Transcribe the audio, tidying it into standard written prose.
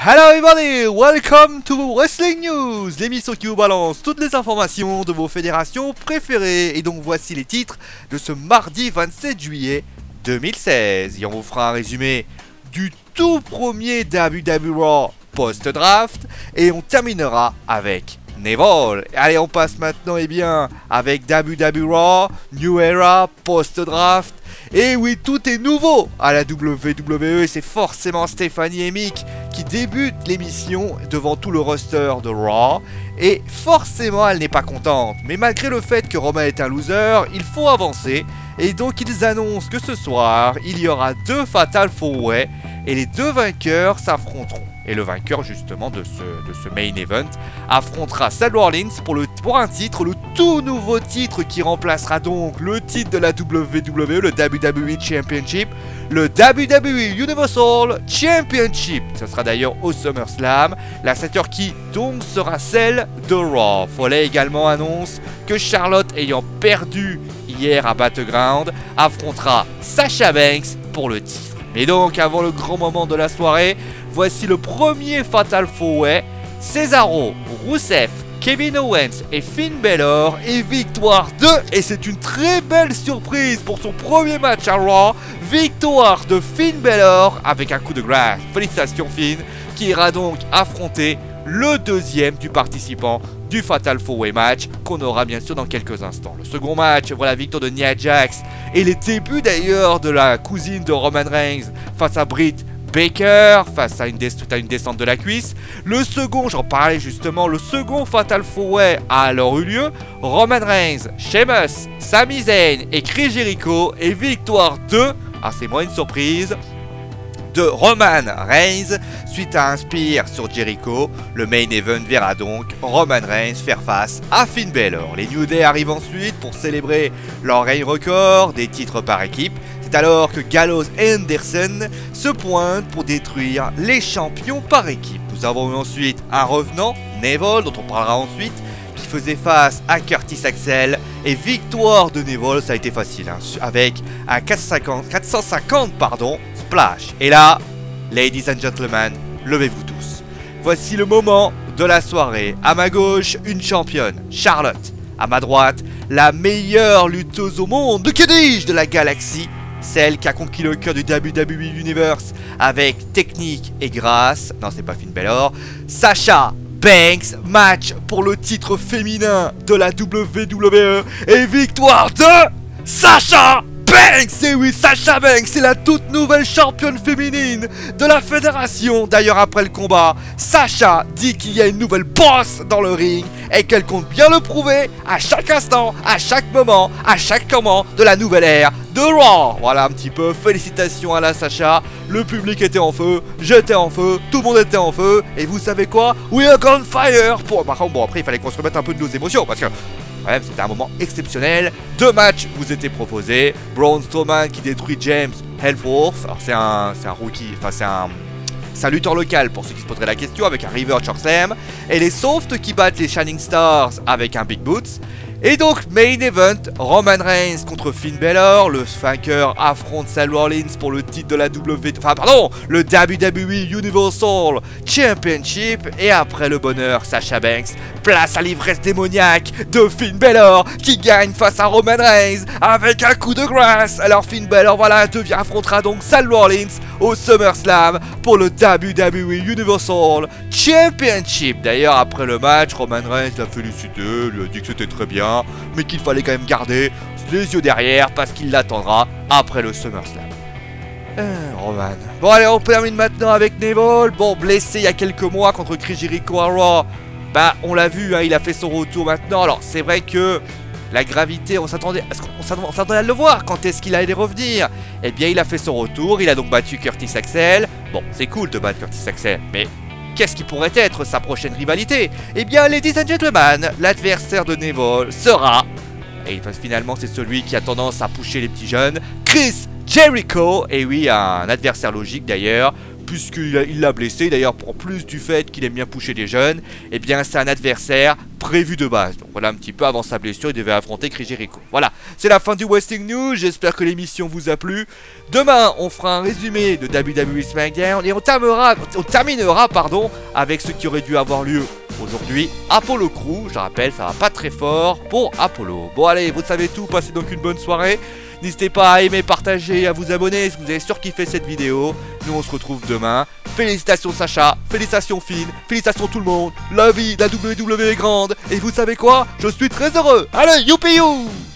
Hello everybody, welcome to Wrestling News, l'émission qui vous balance toutes les informations de vos fédérations préférées. Et donc voici les titres de ce mardi 27 juillet 2016. Et on vous fera un résumé du tout premier WWE Raw post-draft. Et on terminera avec Neville. Allez, on passe maintenant avec WWE Raw, New Era, post-draft. Et oui, tout est nouveau à la WWE, c'est forcément Stéphanie et Mick qui débutent l'émission devant tout le roster de Raw. Et forcément, elle n'est pas contente. Mais malgré le fait que Roman est un loser, il faut avancer. Et donc, ils annoncent que ce soir, il y aura 2 Fatal 4-Way et les 2 vainqueurs s'affronteront. Et le vainqueur justement de ce main event affrontera Seth Rollins pour un titre, le tout nouveau titre qui remplacera donc le titre de la WWE, le WWE Championship, le WWE Universal Championship. Ce sera d'ailleurs au SummerSlam. La ceinture qui donc sera celle de Raw. Foley également annonce que Charlotte, ayant perdu hier à Battleground, affrontera Sasha Banks pour le titre. Mais donc, avant le grand moment de la soirée, voici le premier Fatal 4-Way. Cesaro, Rusev, Kevin Owens et Finn Balor et victoire 2. Et c'est une très belle surprise pour son premier match à Raw. Victoire de Finn Balor avec un coup de grâce. Félicitations Finn, qui ira donc affronter le deuxième du participant du Fatal 4-Way match qu'on aura bien sûr dans quelques instants. Le second match, voilà, victoire de Nia Jax et les débuts d'ailleurs de la cousine de Roman Reigns face à Britt Baker, face à une descente de la cuisse. Le second, j'en parlais justement, le second Fatal 4-Way a alors eu lieu. Roman Reigns, Sheamus, Sami Zayn et Chris Jericho et victoire 2, c'est moins une surprise, de Roman Reigns suite à un spear sur Jericho. Le main event verra donc Roman Reigns faire face à Finn Balor. Les New Day arrivent ensuite pour célébrer leur règne record des titres par équipe. C'est alors que Gallows et Anderson se pointent pour détruire les champions par équipe. Nous avons eu ensuite un revenant, Neville, dont on parlera ensuite, qui faisait face à Curtis Axel. Et victoire de Neville, ça a été facile, avec un 450 splash. Et là, ladies and gentlemen, levez-vous tous. Voici le moment de la soirée. À ma gauche, une championne, Charlotte. À ma droite, la meilleure lutteuse au monde, que dis-je, de la galaxie. Celle qui a conquis le cœur du WWE Universe avec technique et grâce. Non, c'est pas Finn Balor. Sasha Banks, match pour le titre féminin de la WWE. Et victoire de Sasha Banks. Et oui, Sasha Banks, c'est la toute nouvelle championne féminine de la fédération. D'ailleurs, après le combat, Sasha dit qu'il y a une nouvelle boss dans le ring et qu'elle compte bien le prouver à chaque instant, à chaque moment, à chaque moment de la nouvelle ère de Raw. Voilà un petit peu, félicitations à la Sasha. Le public était en feu, j'étais en feu, tout le monde était en feu. Et vous savez quoi? We are on fire. Bon, après il fallait qu'on se remette un peu de nos émotions parce que bref, c'était un moment exceptionnel. 2 matchs vous étaient proposés. Braun Strowman qui détruit James Ellsworth. Alors c'est un rookie, c'est un lutteur local pour ceux qui se poseraient la question, avec un River Chokeslam. Et les Softs qui battent les Shining Stars avec un Big Boots. Et donc, main event, Roman Reigns contre Finn Balor. Le vainqueur affronte Seth Rollins pour le titre de la le WWE Universal Championship. Et après le bonheur, Sasha Banks, place à l'ivresse démoniaque de Finn Balor qui gagne face à Roman Reigns avec un coup de grâce. Alors Finn Balor, voilà, affrontera donc Seth Rollins au SummerSlam pour le WWE Universal Championship. D'ailleurs, après le match, Roman Reigns l'a félicité, lui a dit que c'était très bien, mais qu'il fallait quand même garder les yeux derrière parce qu'il l'attendra après le SummerSlam. Roman. Bon, allez, on termine maintenant avec Neville. Bon, blessé il y a quelques mois contre Chris Jericho à Raw. On l'a vu, il a fait son retour maintenant. Alors, c'est vrai que la gravité, on s'attendait à le voir. Quand est-ce qu'il allait revenir? Eh bien, il a fait son retour. Il a donc battu Curtis Axel. Bon, c'est cool de battre Curtis Axel, mais qu'est-ce qui pourrait être sa prochaine rivalité? Eh bien, ladies and gentlemen, l'adversaire de Neville sera, et finalement c'est celui qui a tendance à pusher les petits jeunes, Chris Jericho. Et oui, un adversaire logique d'ailleurs, puisqu'il l'a blessé, d'ailleurs en plus du fait qu'il aime bien pusher les jeunes, eh bien c'est un adversaire prévu de base. Donc voilà, un petit peu avant sa blessure, il devait affronter Chris Jericho. Voilà, c'est la fin du Wrestling News, j'espère que l'émission vous a plu. Demain, on fera un résumé de WWE SmackDown et on terminera avec ce qui aurait dû avoir lieu aujourd'hui, Apollo Crew. Je rappelle, ça va pas très fort pour Apollo. Bon allez, vous savez tout, passez donc une bonne soirée. N'hésitez pas à aimer, partager, à vous abonner si vous avez surkiffé cette vidéo. Nous on se retrouve demain. Félicitations Sacha, félicitations Finn, félicitations tout le monde. La vie de la WWE est grande. Et vous savez quoi? Je suis très heureux. Allez, youpi you!